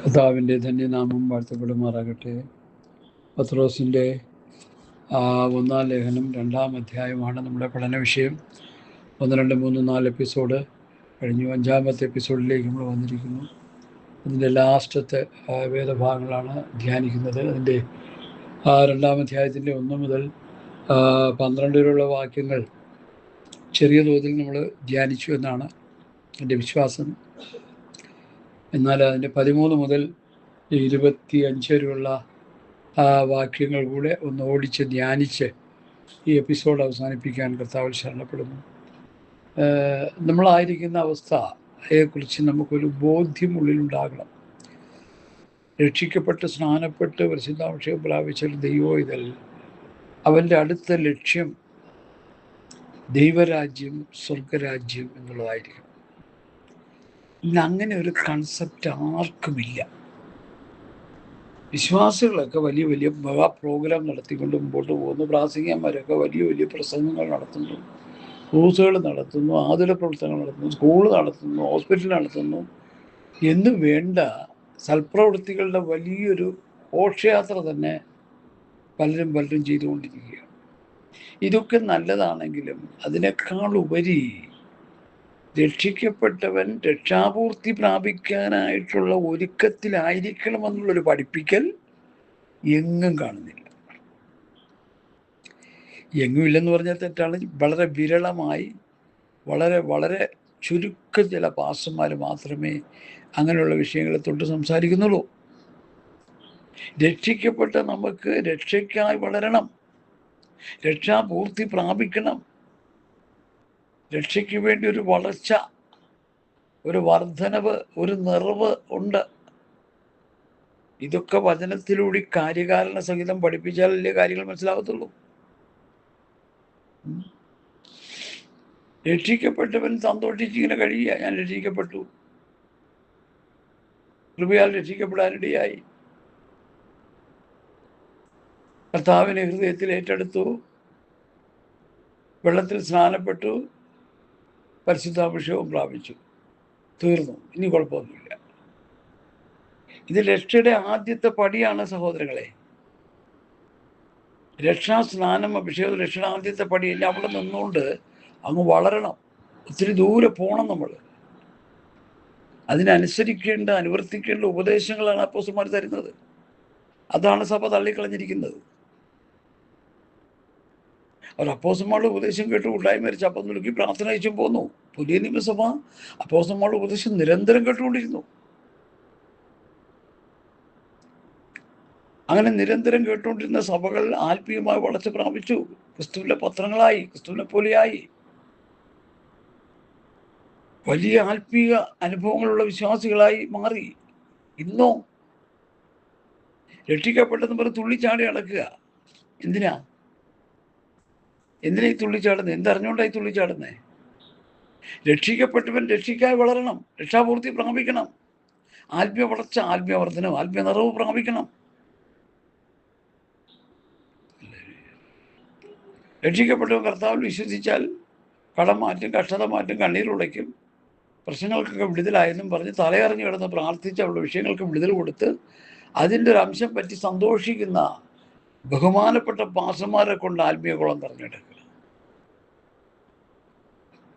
കർത്താവിൻ്റെ ധന്യനാമം വാഴ്ത്തപ്പെടുമാറാകട്ടെ. പത്രോസിൻ്റെ 1-ാം ലേഖനം 2-ാം അധ്യായമാണ് നമ്മുടെ പഠന വിഷയം. 1, 2, 3, 4 എപ്പിസോഡ് കഴിഞ്ഞു. 5-ാമത്തെ എപ്പിസോഡിലേക്ക് നമ്മൾ വന്നിരിക്കുന്നു. അതിൻ്റെ ലാസ്റ്റത്തെ വേദഭാഗങ്ങളാണ് ധ്യാനിക്കുന്നത്. അതിൻ്റെ 2-ാം അധ്യായത്തിൻ്റെ 1 മുതൽ 12 വരെയുള്ള വാക്യങ്ങൾ ചെറിയ തോതിൽ നമ്മൾ ധ്യാനിച്ചു എന്നാണ് എൻ്റെ വിശ്വാസം. എന്നാൽ അതിൻ്റെ 13 മുതൽ 25 വരെയുള്ള വാക്യങ്ങൾ കൂടെ ഒന്ന് ഓടിച്ച് ധ്യാനിച്ച് ഈ എപ്പിസോഡ് അവസാനിപ്പിക്കാൻ കർത്താവിൽ ശരണപ്പെടുന്നു. നമ്മളായിരിക്കുന്ന അവസ്ഥയെക്കുറിച്ച് നമുക്കൊരു ബോധ്യം ഉള്ളിലുണ്ടാകണം. രക്ഷിക്കപ്പെട്ട് സ്നാനപ്പെട്ട് പരിശുദ്ധാഭിഷേകം പ്രാപിച്ച ദൈവോയിതൽ അവൻ്റെ അടുത്ത ലക്ഷ്യം ദൈവരാജ്യം, സ്വർഗരാജ്യം എന്നുള്ളതായിരിക്കും. ഇന്ന് അങ്ങനെ ഒരു കൺസെപ്റ്റ് ആർക്കുമില്ല. വിശ്വാസികളൊക്കെ വലിയ വലിയ മെഗാ പ്രോഗ്രാം നടത്തിക്കൊണ്ട് മുമ്പോട്ട് പോകുന്നു. പ്രാസംഗികന്മാരൊക്കെ വലിയ വലിയ പ്രസംഗങ്ങൾ നടത്തുന്നു, ക്രൂസുകൾ നടത്തുന്നു, ആതുര പ്രവർത്തനങ്ങൾ നടത്തുന്നു, സ്കൂൾ നടത്തുന്നു, ഹോസ്പിറ്റൽ നടത്തുന്നു എന്ന് വേണ്ട സൽപ്രവൃത്തികളുടെ വലിയൊരു ഘോഷയാത്ര തന്നെ പലരും ചെയ്തുകൊണ്ടിരിക്കുകയാണ്. ഇതൊക്കെ നല്ലതാണെങ്കിലും അതിനേക്കാൾ ഉപരി രക്ഷിക്കപ്പെട്ടവൻ രക്ഷാപൂർത്തി പ്രാപിക്കാനായിട്ടുള്ള ഒരുക്കത്തിലായിരിക്കണമെന്നുള്ളൊരു പഠിപ്പിക്കൽ എങ്ങും കാണുന്നില്ല. എങ്ങുമില്ലെന്ന് പറഞ്ഞാൽ തെറ്റാണ്. വളരെ വിരളമായി വളരെ ചുരുക്കം ചില പാസ്റ്റർമാർ മാത്രമേ അങ്ങനെയുള്ള വിഷയങ്ങളെ തൊട്ട് സംസാരിക്കുന്നുള്ളൂ. രക്ഷിക്കപ്പെട്ട നമുക്ക് രക്ഷയ്ക്കായി വളരണം, രക്ഷാപൂർത്തി പ്രാപിക്കണം. രക്ഷയ്ക്ക് വേണ്ടി ഒരു വളർച്ച, ഒരു വർധനവ്, ഒരു നിറവ് ഉണ്ട്. ഇതൊക്കെ വചനത്തിലൂടെ കാര്യകാരണ സഹിതം പഠിപ്പിച്ചാലല്ലേ കാര്യങ്ങൾ മനസ്സിലാകത്തുള്ളൂ. രക്ഷിക്കപ്പെട്ടവൻ സന്തോഷിച്ചിങ്ങനെ കഴിയുക. ഞാൻ രക്ഷിക്കപ്പെട്ടു, കൃപയാൽ രക്ഷിക്കപ്പെടാനിടയായി, കർത്താവിനെ ഹൃദയത്തിൽ ഏറ്റെടുത്തു, വെള്ളത്തിൽ സ്നാനപ്പെട്ടു, പരിശുദ്ധാഭിഷേകം പ്രാപിച്ചു, തീർന്നു, ഇനി കുഴപ്പമൊന്നുമില്ല. ഇത് രക്ഷയുടെ ആദ്യത്തെ പടിയാണ് സഹോദരങ്ങളെ. രക്ഷാസ്നാനം, അഭിഷേകം രക്ഷയുടെ ആദ്യത്തെ പടിയല്ല. അവിടെ നിന്നുകൊണ്ട് അങ്ങ് വളരണം, ഒത്തിരി ദൂരെ പോകണം. നമ്മൾ അതിനനുസരിക്കേണ്ട, അനുവർത്തിക്കേണ്ട ഉപദേശങ്ങളാണ് അപ്പോസ്തലന്മാർ തരുന്നത്. അതാണ് സഭ തള്ളിക്കളഞ്ഞിരിക്കുന്നത്. അവർ അപ്പോസ്തലന്മാരുടെ ഉപദേശം കേട്ട് കൂട്ടായ്മ മരിച്ച് അപ്പം നുലുക്കി പ്രാർത്ഥന അയച്ചും പോന്നു. പുതിയ നിയമസഭ അപ്പോസ്തലന്മാരുടെ ഉപദേശം നിരന്തരം കേട്ടുകൊണ്ടിരുന്നു. അങ്ങനെ നിരന്തരം കേട്ടുകൊണ്ടിരുന്ന സഭകൾ ആത്മീയമായി വളർച്ച പ്രാപിച്ചു, ക്രിസ്തുവിന്റെ പത്രങ്ങളായി, ക്രിസ്തുവിനെ പോലെയായി, വലിയ ആത്മീയ അനുഭവങ്ങളുള്ള വിശ്വാസികളായി മാറി. ഇന്നോ രക്ഷിക്കപ്പെട്ടെന്ന് പറഞ്ഞ് തുള്ളിച്ചാടി നടക്കുക. എന്തിനാ ഈ തുള്ളിച്ചാടുന്നത്? എന്തറിഞ്ഞുകൊണ്ടായി തുള്ളിച്ചാടുന്നേ? രക്ഷിക്കപ്പെട്ടവൻ രക്ഷിക്കായി വളരണം, രക്ഷാപൂർത്തി പ്രാപിക്കണം, ആത്മീയ വളർച്ച, ആത്മീയ വർധനം, ആത്മീയ നിറവ് പ്രാപിക്കണം. രക്ഷിക്കപ്പെട്ടവൻ കർത്താവിൽ വിശ്വസിച്ചാൽ കടം മാറ്റും, കഷ്ടത മാറ്റും, കണ്ണീരുടയ്ക്കും, പ്രശ്നങ്ങൾക്കൊക്കെ വിടുതലായെന്നും പറഞ്ഞ് തലയറിഞ്ഞു കിടന്ന് പ്രാർത്ഥിച്ച് അവരുടെ വിഷയങ്ങൾക്ക് വിടുതൽ കൊടുത്ത് അതിൻ്റെ ഒരു അംശം പറ്റി സന്തോഷിക്കുന്ന ബഹുമാനപ്പെട്ട പാസ്റ്റർമാരെ കൊണ്ട് ആത്മീയ കുളം തെരഞ്ഞെടുക്കുക.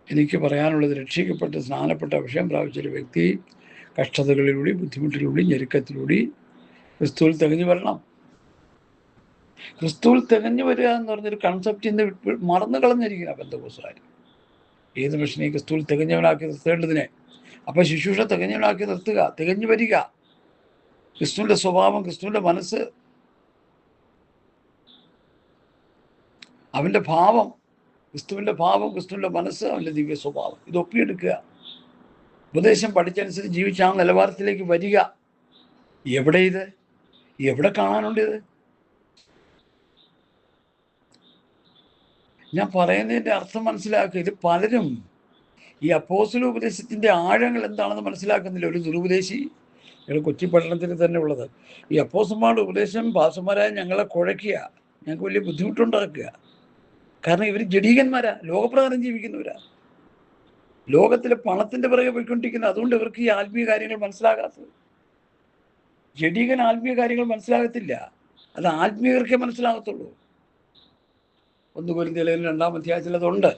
എനിക്ക് പറയാനുള്ളത്, രക്ഷിക്കപ്പെട്ട് സ്നാനപ്പെട്ട അഭിഷേകം പ്രാപിച്ചൊരു വ്യക്തി കഷ്ടതകളിലൂടെ, ബുദ്ധിമുട്ടിലൂടെ, ഞെരുക്കത്തിലൂടെ ക്രിസ്തുവിൽ തികഞ്ഞു വരണം. ക്രിസ്തുവിൽ തികഞ്ഞു വരിക എന്ന് പറഞ്ഞൊരു കൺസെപ്റ്റ് ഇന്ന് മറന്നു കളഞ്ഞിരിക്കുന്ന പെന്തക്കോസ്തുകാർ. ഏത് മനുഷ്യനെയും ക്രിസ്തുവിൽ തികഞ്ഞവനാക്കി നിർത്തേണ്ടതിനെ, അപ്പം ശുശ്രൂഷ തികഞ്ഞവനാക്കി നിർത്തുക, തികഞ്ഞു വരിക. ക്രിസ്തുവിൻ്റെ സ്വഭാവം, ക്രിസ്തുവിൻ്റെ മനസ്സ്, അവൻ്റെ ഭാവം, ക്രിസ്തുവിൻ്റെ ഭാവം, ക്രിസ്തുവിൻ്റെ മനസ്സ്, അവൻ്റെ ദിവ്യ സ്വഭാവം, ഇത് ഒപ്പിയെടുക്കുക. ഉപദേശം പഠിച്ചനുസരിച്ച് ജീവിച്ച ആ നിലവാരത്തിലേക്ക് വരിക. എവിടെ കാണാനുണ്ട് ഇത്? ഞാൻ പറയുന്നതിൻ്റെ അർത്ഥം മനസ്സിലാക്കുക. ഇത് പലരും ഈ അപ്പോസ്തല ഉപദേശത്തിൻ്റെ ആഴങ്ങൾ എന്താണെന്ന് മനസ്സിലാക്കുന്നില്ല. ഒരു ദുരുപദേശി, കൊച്ചി പട്ടണത്തിൽ തന്നെ ഉള്ളത്, ഈ അപ്പോസ്തലന്മാരുടെ ഉപദേശം പാസ്റ്റർമാരായ ഞങ്ങളെ കുഴയ്ക്കുക, ഞങ്ങൾക്ക് വലിയ ബുദ്ധിമുട്ടുണ്ടാക്കുക. കാരണം ഇവർ ജഡീകന്മാരാ, ലോകപ്രകാരം ജീവിക്കുന്നവരാ, ലോകത്തിലെ പണത്തിൻ്റെ പിറകെ പോയിക്കൊണ്ടിരിക്കുന്നത്. അതുകൊണ്ട് ഇവർക്ക് ഈ ആത്മീയ കാര്യങ്ങൾ മനസ്സിലാകാത്തത്. ജഡികൻ ആത്മീയ കാര്യങ്ങൾ മനസ്സിലാകത്തില്ല. അത് ആത്മീയർക്കേ മനസ്സിലാകത്തുള്ളൂ. 1 കൊരിന്ത്യർ 2-ാം അധ്യായത്തിൽ അതുണ്ട്.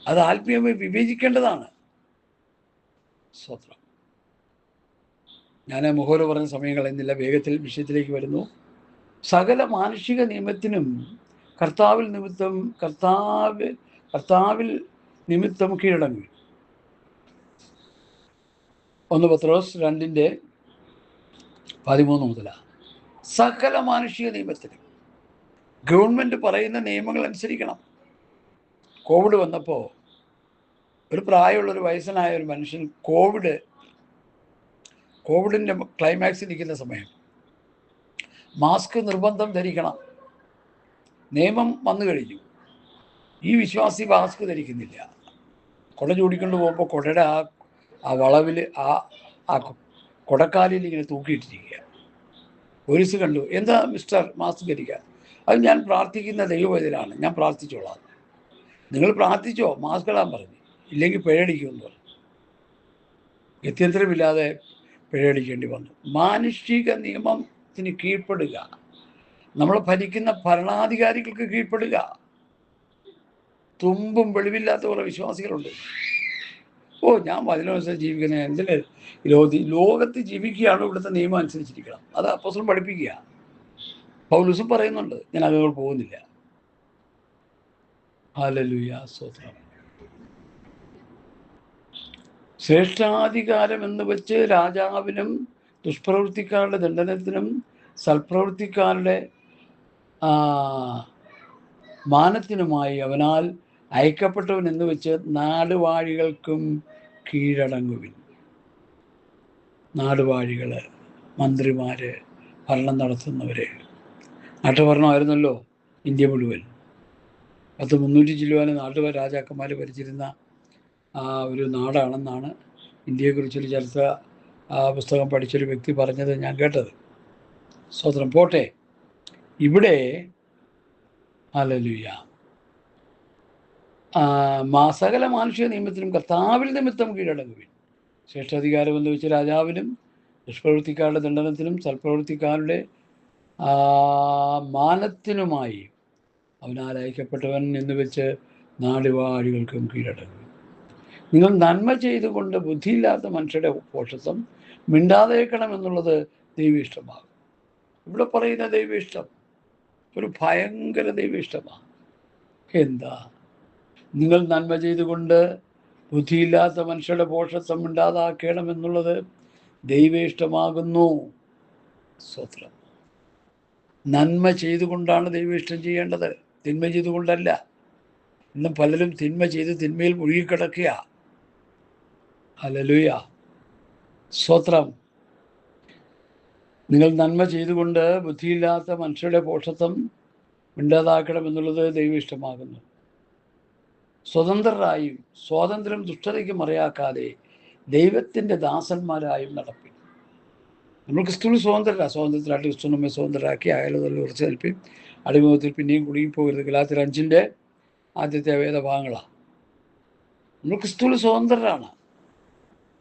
അത് ആത്മീയമായി വിവേചിക്കേണ്ടതാണ്. സ്തോത്രം. ഞാൻ മുഖോല പറഞ്ഞ സമയം കളയുന്നില്ല, വേഗത്തിൽ വിഷയത്തിലേക്ക് വരുന്നു. സകല മാനുഷിക നിയമത്തിനും കർത്താവിൽ നിമിത്തം കീഴടങ്ങി. 1 പത്രോസ് 2:13 മുതലാ. സകല മാനുഷിക നിയമത്തിനും ഗവൺമെൻറ് പറയുന്ന നിയമങ്ങൾ അനുസരിക്കണം. കോവിഡ് വന്നപ്പോൾ ഒരു പ്രായമുള്ളൊരു വയസ്സനായ ഒരു മനുഷ്യൻ കോവിഡിൻ്റെ ക്ലൈമാക്സിൽ നിൽക്കുന്ന സമയം മാസ്ക് നിർബന്ധം ധരിക്കണം. നിയമം വന്നു കഴിഞ്ഞു. ഈ വിശ്വാസി മാസ്ക് ധരിക്കുന്നില്ല. കുട ചൂടിക്കൊണ്ട് പോകുമ്പോൾ കുടയുടെ ആ വളവിൽ ആ കുടക്കാലിൽ ഇങ്ങനെ തൂക്കിയിട്ടിരിക്കുക. പോലീസ് കണ്ടു. എന്താ മിസ്റ്റർ മാസ്ക് ധരിക്കുക? അത് ഞാൻ പ്രാർത്ഥിക്കുന്ന ദൈവവേദനാണ്, ഞാൻ പ്രാർത്ഥിച്ചോളാം. നിങ്ങൾ പ്രാർത്ഥിച്ചോ, മാസ്ക് ഇടാൻ പറഞ്ഞു. ഇല്ലെങ്കിൽ പിഴയടിക്കുമെന്ന് പറഞ്ഞു. ഗത്യന്തരമില്ലാതെ പിഴയടിക്കേണ്ടി വന്നു. മാനുഷിക നിയമത്തിന് കീഴ്പ്പെടുക, നമ്മൾ ഭരിക്കുന്ന ഭരണാധികാരികൾക്ക് കീഴ്പ്പെടുക. തുമ്പും വെളിവില്ലാത്ത കുറേ വിശ്വാസികളുണ്ട്. ഞാൻ വചനമനുസരിച്ച് ജീവിക്കുന്നത് എന്തിന്? ലോകത്ത് ജീവിക്കുകയാണ്, ഇവിടുത്തെ നിയമം അനുസരിച്ചിരിക്കണം. അത് അപ്പോസ്തലൻ പഠിപ്പിക്കുക. പൗലോസും പറയുന്നുണ്ട്. ഞാൻ അതുകൊണ്ട് പോകുന്നില്ല. ഹല്ലേലൂയ, സ്തോത്രം. ശ്രേഷ്ഠാധികാരം എന്ന് വെച്ച് രാജാവിനും ദുഷ്പ്രവൃത്തിക്കാരുടെ ദണ്ഡനത്തിനും സൽപ്രവൃത്തിക്കാരുടെ മാനത്തിനുമായി അവനാൽ അയക്കപ്പെട്ടവൻ എന്ന് വെച്ച് നാടുവാഴികൾക്കും കീഴടങ്ങുവിൻ. നാടുവാഴികൾ, മന്ത്രിമാര്, ഭരണം നടത്തുന്നവര്. നാട്ടുഭരണമായിരുന്നല്ലോ ഇന്ത്യ മുഴുവൻ. 300 ചില്ലുവാനും രാജാക്കന്മാർ ഭരിച്ചിരുന്ന ഒരു നാടാണെന്നാണ് ഇന്ത്യയെക്കുറിച്ചൊരു ചരിത്ര പുസ്തകം പഠിച്ചൊരു വ്യക്തി പറഞ്ഞത് ഞാൻ കേട്ടത്. സ്തോത്രം. പോട്ടെ, ഇവിടെ ഹല്ലേലൂയ, സകല മാനുഷിക നിയമത്തിനും കർത്താവിൽ നിമിത്തം കീഴടങ്ങുവിൻ. ശ്രേഷ്ഠാധികാരം എന്ന് വെച്ച് രാജാവിനും ദുഷ്പ്രവൃത്തിക്കാരുടെ ദണ്ഡനത്തിനും സൽപ്രവൃത്തിക്കാരുടെ മാനത്തിനുമായി അവനാൽ അയക്കപ്പെട്ടവൻ എന്ന് വെച്ച് നാടുവാഴികൾക്കും കീഴടങ്ങും. നിങ്ങൾ നന്മ ചെയ്തുകൊണ്ട് ബുദ്ധിയില്ലാത്ത മനുഷ്യരുടെ പോഷത്വം മിണ്ടാതേക്കണം എന്നുള്ളത് ദൈവീഷ്ടമാകും. ഇവിടെ പറയുന്ന ദൈവീഷ്ടം ഒരു ഭയങ്കര ദൈവീഷ്ടമാണ്. എന്താ? നിങ്ങൾ നന്മ ചെയ്തുകൊണ്ട് ബുദ്ധിയില്ലാത്ത മനുഷ്യരുടെ പോഷത്വം മിണ്ടാതാക്കണം എന്നുള്ളത് ദൈവേഷ്ടമാകുന്നു. സ്തോത്രം. നന്മ ചെയ്തുകൊണ്ടാണ് ദൈവേഷ്ടം ചെയ്യേണ്ടത്, തിന്മ ചെയ്തുകൊണ്ടല്ല. ഇന്ന് പലരും തിന്മ ചെയ്ത് തിന്മയിൽ മുഴുകിക്കിടക്കുക. ഹല്ലേലൂയ, സ്തോത്രം. നിങ്ങൾ നന്മ ചെയ്തുകൊണ്ട് ബുദ്ധിയില്ലാത്ത മനുഷ്യരുടെ പോഷത്വം മിണ്ടാതാക്കണം എന്നുള്ളത് ദൈവേഷ്ടമാകുന്നു. സ്വതന്ത്രരായും സ്വാതന്ത്ര്യം ദുഷ്ടതയ്ക്ക് മറയാക്കാതെ ദൈവത്തിൻ്റെ ദാസന്മാരായും നടപ്പിൻ. നമ്മൾ ക്രിസ്തുവിൽ സ്വാതന്ത്ര്യത്തിലായിട്ട് ക്രിസ്തു നമ്മെ സ്വതന്ത്രരാക്കി അയാളുകളിൽ ഉറച്ചു നിൽപ്പിൻ. അടിമുഖത്തിൽ പിന്നെയും കുടുങ്ങിപ്പോകരുത്. ഗലാത്യർ 5-ന്റെ ആദ്യത്തെ വേദഭാഗങ്ങളാണ്. നമ്മൾ ക്രിസ്തുവിൽ സ്വതന്ത്രരാണ്.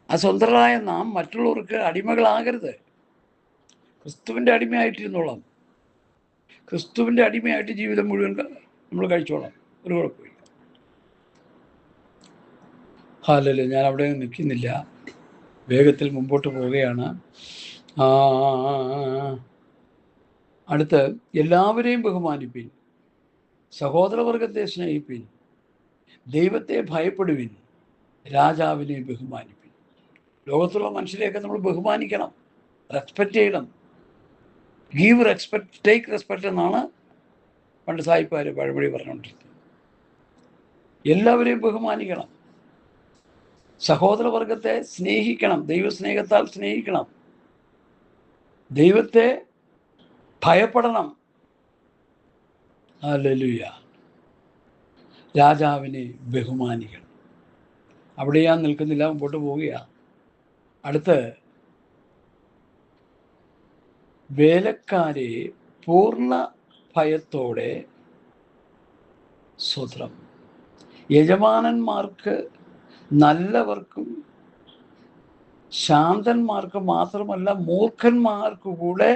ആ സ്വതന്ത്രരായ നാം മറ്റുള്ളവർക്ക് അടിമകളാകരുത്. ക്രിസ്തുവിൻ്റെ അടിമയായിട്ടിരുന്നോളാം. ക്രിസ്തുവിൻ്റെ അടിമയായിട്ട് ജീവിതം മുഴുവൻ നമ്മൾ കഴിച്ചോളാം, ഒരു കുഴപ്പമില്ല. ഹല്ലേലൂയ. ഞാൻ അവിടെ നിൽക്കുന്നില്ല, വേഗത്തിൽ മുമ്പോട്ട് പോവുകയാണ്. അടുത്ത്, എല്ലാവരെയും ബഹുമാനിപ്പിൻ, സഹോദരവർഗത്തെ സ്നേഹിപ്പിൻ, ദൈവത്തെ ഭയപ്പെടുവിൻ, രാജാവിനെ ബഹുമാനിപ്പിൻ. ലോകത്തുള്ള മനുഷ്യരെയൊക്കെ നമ്മൾ ബഹുമാനിക്കണം, റെസ്പെക്റ്റ് ചെയ്യണം. ഗീവ് റെസ്പെക്ട്, ടേക്ക് റെസ്പെക്ട് എന്നാണ് പണ്ട് സായിപ്പാർ പഴമൊഴി പറഞ്ഞുകൊണ്ടിരിക്കുന്നത്. എല്ലാവരെയും ബഹുമാനിക്കണം, സഹോദരവർഗത്തെ സ്നേഹിക്കണം, ദൈവസ്നേഹത്താൽ സ്നേഹിക്കണം, ദൈവത്തെ ഭയപ്പെടണം. ഹല്ലേലൂയ. രാജാവിനെ ബഹുമാനിക്കണം. അവിടെ ഞാൻ നിൽക്കുന്നില്ല, മുമ്പോട്ട് പോവുകയാണ്. അടുത്ത്, വേലക്കാരെ പൂർണ്ണ ഭയത്തോടെ, സ്വത്രം, യജമാനന്മാർക്ക് നല്ലവർക്കും ശാന്തന്മാർക്ക് മാത്രമല്ല മൂർഖന്മാർക്ക് കൂടെ